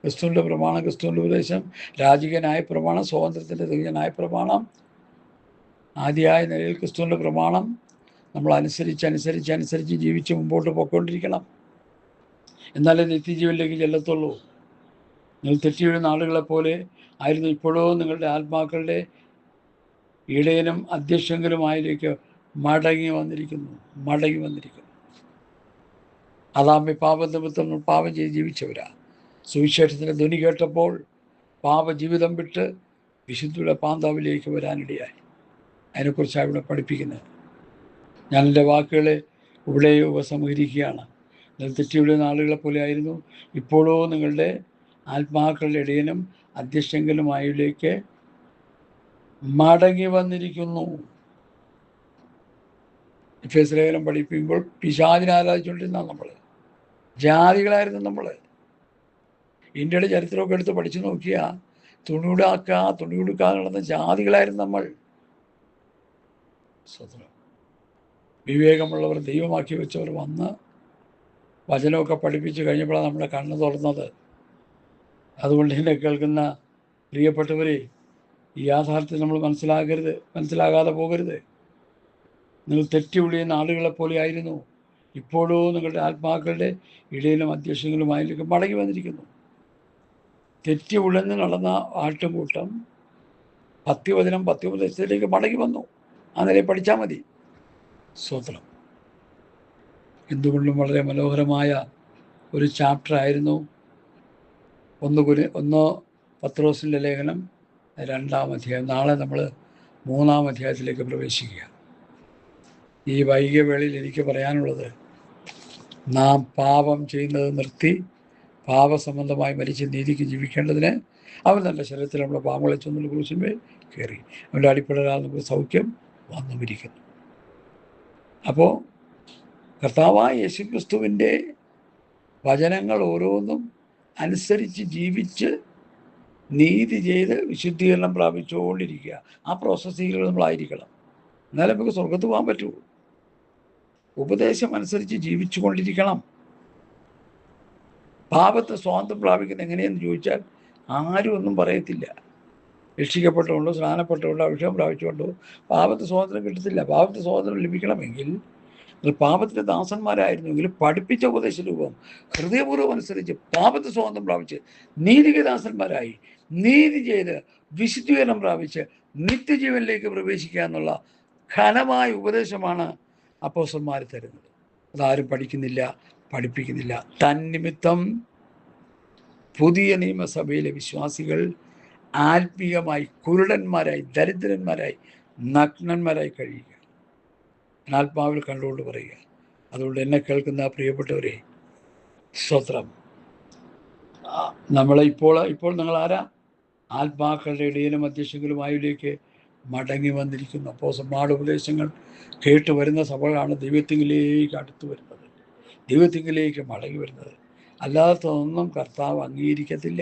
ക്രിസ്തുവിൻ്റെ പ്രമാണം, ക്രിസ്തുവിൻ്റെ ഉപദേശം, രാജകീയ ന്യായപ്രമാണം, സ്വാതന്ത്ര്യത്തിൻ്റെ തികഞ്ഞ ന്യായപ്രമാണം, ആദ്യമായ നിലയിൽ ക്രിസ്തുവിൻ്റെ പ്രമാണം നമ്മൾ അനുസരിച്ച് ജീവിച്ച് മുമ്പോട്ട് പോയിക്കൊണ്ടിരിക്കണം. എന്നാലേ നിത്യജീവനിലേക്ക് ചെല്ലത്തുള്ളൂ. നിങ്ങൾ തെറ്റിവീഴുന്ന ആളുകളെപ്പോലെ ആയിരുന്നു ഇപ്പോഴോ നിങ്ങളുടെ ആത്മാക്കളുടെ ഇടയനും അധ്യക്ഷങ്കനുമായിലേക്ക് മടങ്ങി വന്നിരിക്കുന്നു. അതാമ്പി പാപനിമിത്തം പാപം ചെയ്ത് ജീവിച്ചവരാ. സുവിശേഷത്തിൻ്റെ ധ്വനി കേട്ടപ്പോൾ പാപജീവിതം വിട്ട് വിശുദ്ധിയുടെ പാന്താവിലേക്ക് വരാനിടയായി. അതിനെക്കുറിച്ചാണ് ഇവിടെ പഠിപ്പിക്കുന്നത്. ഞാൻ എൻ്റെ വാക്കുകളെ ഇവിടെ ഉപസംഹരിക്കുകയാണ്. നിങ്ങൾ തെറ്റിവിടുന്ന ആളുകളെ പോലെ ആയിരുന്നു ഇപ്പോഴോ നിങ്ങളുടെ ആത്മാക്കളുടെ ഇടയനും അധ്യക്ഷങ്കനുമായിലേക്ക് മടങ്ങി വന്നിരിക്കുന്നു. എഫേസ്യ ലേഖനം പഠിപ്പിക്കുമ്പോൾ പിശാചിനെ ആരാധിച്ചുകൊണ്ടിരുന്ന നമ്മൾ, ജാതികളായിരുന്നു നമ്മൾ. ഇന്ത്യയുടെ ചരിത്രമൊക്കെ എടുത്ത് പഠിച്ചു നോക്കിയാൽ തുണി ഉടുക്കാതെ നടന്ന ജാതികളായിരുന്നു നമ്മൾ. വിവേകമുള്ളവർ, ദൈവമാക്കി വെച്ചവർ വന്ന് വചനമൊക്കെ പഠിപ്പിച്ച് കഴിഞ്ഞപ്പോഴാണ് നമ്മുടെ കണ്ണ് തുറന്നത്. അതുകൊണ്ട് എന്നെ കേൾക്കുന്ന പ്രിയപ്പെട്ടവരെ, ഈ യാഥാർത്ഥ്യം നമ്മൾ മനസ്സിലാകാതെ പോകരുത്. നിങ്ങൾ തെറ്റി ഒഴിയുന്ന ആളുകളെപ്പോലെ ആയിരുന്നു ഇപ്പോഴോ നിങ്ങളുടെ ആത്മാക്കളുടെ ഇടയിലും അധ്യക്ഷങ്ങളുമായിലേക്ക് മടങ്ങി വന്നിരിക്കുന്നു. തെറ്റി ഉഴന്ന് നടന്ന ആട്ടുംകൂട്ടം പത്യവചനം പത്യോപദേശത്തിലേക്ക് മടങ്ങി വന്നു. ആ നിലയിൽ പഠിച്ചാൽ മതി. സ്തോത്രം. എന്തുകൊണ്ടും വളരെ മനോഹരമായ ഒരു ചാപ്റ്റർ ആയിരുന്നു ഒന്ന് പത്രോസിൻ്റെ ലേഖനം 2-ാം അധ്യായം. നാളെ നമ്മൾ 3-ാം അധ്യായത്തിലേക്ക് പ്രവേശിക്കുക. ഈ വൈകിയ വേളയിൽ എനിക്ക് പറയാനുള്ളത്, നാം പാപം ചെയ്യുന്നത് നിർത്തി പാപസംബന്ധമായി മരിച്ച് നീതിക്ക് ജീവിക്കേണ്ടതിന് അവൻ നല്ല ശരീരത്തിൽ നമ്മുടെ പാപങ്ങളെ ചുമന്ന ക്രൂശിന്മേൽ കയറി അവൻ്റെ അടിപ്പടരാൽ നമുക്ക് സൗഖ്യം വന്നുമിരിക്കുന്നു. അപ്പോൾ കർത്താവായ യേശുക്രിസ്തുവിൻ്റെ വചനങ്ങൾ ഓരോന്നും അനുസരിച്ച് ജീവിച്ച് നീതി ചെയ്ത് വിശുദ്ധീകരണം പ്രാപിച്ചുകൊണ്ടിരിക്കുക. ആ പ്രോസസ്സിൽ നമ്മളായിരിക്കണം. എന്നാലേ നമുക്ക് സ്വർഗത്ത് പോകാൻ പറ്റുള്ളൂ. ഉപദേശം അനുസരിച്ച് ജീവിച്ചു കൊണ്ടിരിക്കണം. പാപത്തെ സ്വാതന്ത്ര്യം പ്രാപിക്കുന്നത് എങ്ങനെയെന്ന് ചോദിച്ചാൽ ആരും ഒന്നും പറയത്തില്ല. രക്ഷിക്കപ്പെട്ടുകൊണ്ടോ സ്നാനപ്പെട്ടുകൊണ്ടോ അഭിഷേകം പ്രാപിച്ചുകൊണ്ടോ പാപത്തെ സ്വാതന്ത്ര്യം കിട്ടത്തില്ല. പാപത്തെ സ്വാതന്ത്ര്യം ലഭിക്കണമെങ്കിൽ പാപത്തിൻ്റെ ദാസന്മാരായിരുന്നെങ്കിൽ പഠിപ്പിച്ച ഉപദേശ രൂപം ഹൃദയപൂർവ്വം അനുസരിച്ച് പാപത്തെ സ്വാതന്ത്ര്യം പ്രാപിച്ച് നീതിക്ക് ദാസന്മാരായി നീതി ചെയ്ത് വിശുദ്ധീകരണം പ്രാപിച്ച് നിത്യജീവനിലേക്ക് പ്രവേശിക്കുക എന്നുള്ള ഘനമായ ഉപദേശമാണ് അപ്പോസ്തലന്മാർ തരുന്നത്. അതാരും പഠിപ്പിക്കുന്നില്ല. തന്നിമിത്തം പുതിയ നിയമസഭയിലെ വിശ്വാസികൾ ആത്മീയമായി കുരുടന്മാരായി, ദരിദ്രന്മാരായി, നഗ്നന്മാരായി കഴിയുക. ആത്മാവിൽ കണ്ടുകൊണ്ട് പറയുക. അതുകൊണ്ട് എന്നെ കേൾക്കുന്ന പ്രിയപ്പെട്ടവരെ, സ്തോത്രം. ഇപ്പോൾ നിങ്ങൾ ആരാ? ആത്മാക്കളുടെ ഇടയിലും അധ്യക്ഷങ്ങളുമായിലേക്ക് മടങ്ങി വന്നിരിക്കുന്നു. അപ്പോസ്തലന്മാരുടെ ഉപദേശങ്ങൾ കേട്ട് വരുന്ന സഭകളാണ് ദൈവത്തിങ്കിലേക്ക് അടുത്ത് വരുന്നത്, ദൈവത്തിങ്കിലേക്ക് മടങ്ങി വരുന്നത്. അല്ലാത്തതൊന്നും കർത്താവ് അംഗീകരിക്കത്തില്ല.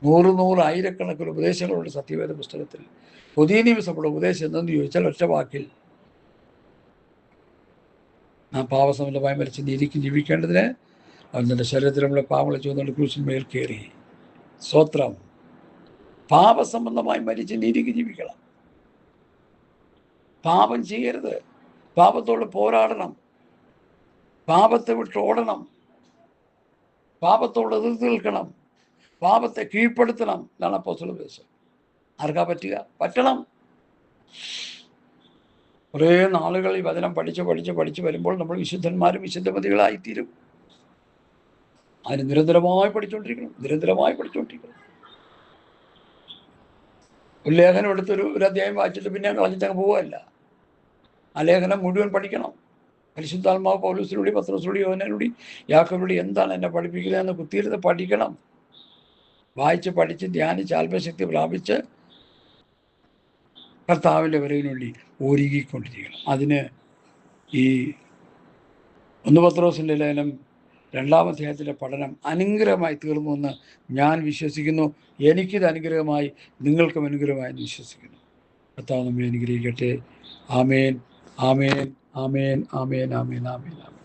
100 ആയിരക്കണക്കിന് ഉപദേശങ്ങളുണ്ട് സത്യവേദ പുസ്തകത്തിൽ. പുതിയ നിയമസഭയുടെ ഉപദേശം എന്തെന്ന് ചോദിച്ചാൽ ഒറ്റ വാക്കിൽ, നാം പാപസംബന്ധമായി മരിച്ച് നീതിക്ക് ജീവിക്കേണ്ടതിന് അവൻ്റെ ശരീരത്തിൽ നമ്മളെ പാപങ്ങളെ ചുവന്നുകൊണ്ട് ക്രൂശിന്മേൽ കയറി. സ്തോത്രം. പാപസംബന്ധമായി മരിച്ച് നീതിക്ക് ജീവിക്കണം. പാപം ചെയ്യരുത്. പാപത്തോട് പോരാടണം. പാപത്തെ വിട്ടോടണം. പാപത്തോട് എതിർത്ത് നിൽക്കണം. പാപത്തെ കീഴ്പ്പെടുത്തണം. ഇതാണ് അപ്പോസ്തല ഉപദേശം. ആർക്കാ പറ്റുക? പറ്റണം. കുറേ നാളുകൾ ഈ വചനം പഠിച്ച് വരുമ്പോൾ നമ്മൾ വിശുദ്ധന്മാരും വിശുദ്ധമതികളായിത്തീരും. അതിന് നിരന്തരമായി പഠിച്ചുകൊണ്ടിരിക്കണം. ഒരു ലേഖനം ഒരു അധ്യായം വായിച്ചിട്ട് പിന്നെ കളഞ്ഞിട്ടങ്ങ് പോവുകയല്ല. ആ ലേഖനം മുഴുവൻ പഠിക്കണം. പരിശുദ്ധാത്മാവ് പൗലോസിലൂടെ, പത്രോസിലൂടെ, യോഹന്നാനിലൂടെ, യാക്കോബിലൂടെ എന്താണ് എന്നെ പഠിപ്പിക്കുന്നതെന്ന് കുത്തിയിരുന്ന് പഠിക്കണം. വായിച്ച് പഠിച്ച് ധ്യാനിച്ച് ആത്മശക്തി പ്രാപിച്ച് കർത്താവിൻ്റെ വരവിനുവേണ്ടി ഒരുങ്ങിക്കൊണ്ടിരിക്കണം. അതിന് ഈ 1 പത്രോസിൻ്റെ ലേഖനം 2-ാം അധ്യായത്തിലെ പഠനം അനുഗ്രഹമായി തീർന്നുവെന്ന് ഞാൻ വിശ്വസിക്കുന്നു. എനിക്കിത് അനുഗ്രഹമായി, നിങ്ങൾക്കും അനുഗ്രഹമായി എന്ന് വിശ്വസിക്കുന്നു. കർത്താവ് നമ്മെ അനുഗ്രഹിക്കട്ടെ. ആമേൻ, ആമേൻ, ആമേൻ, ആമേൻ, ആമേൻ, ആമേൻ, ആമേൻ.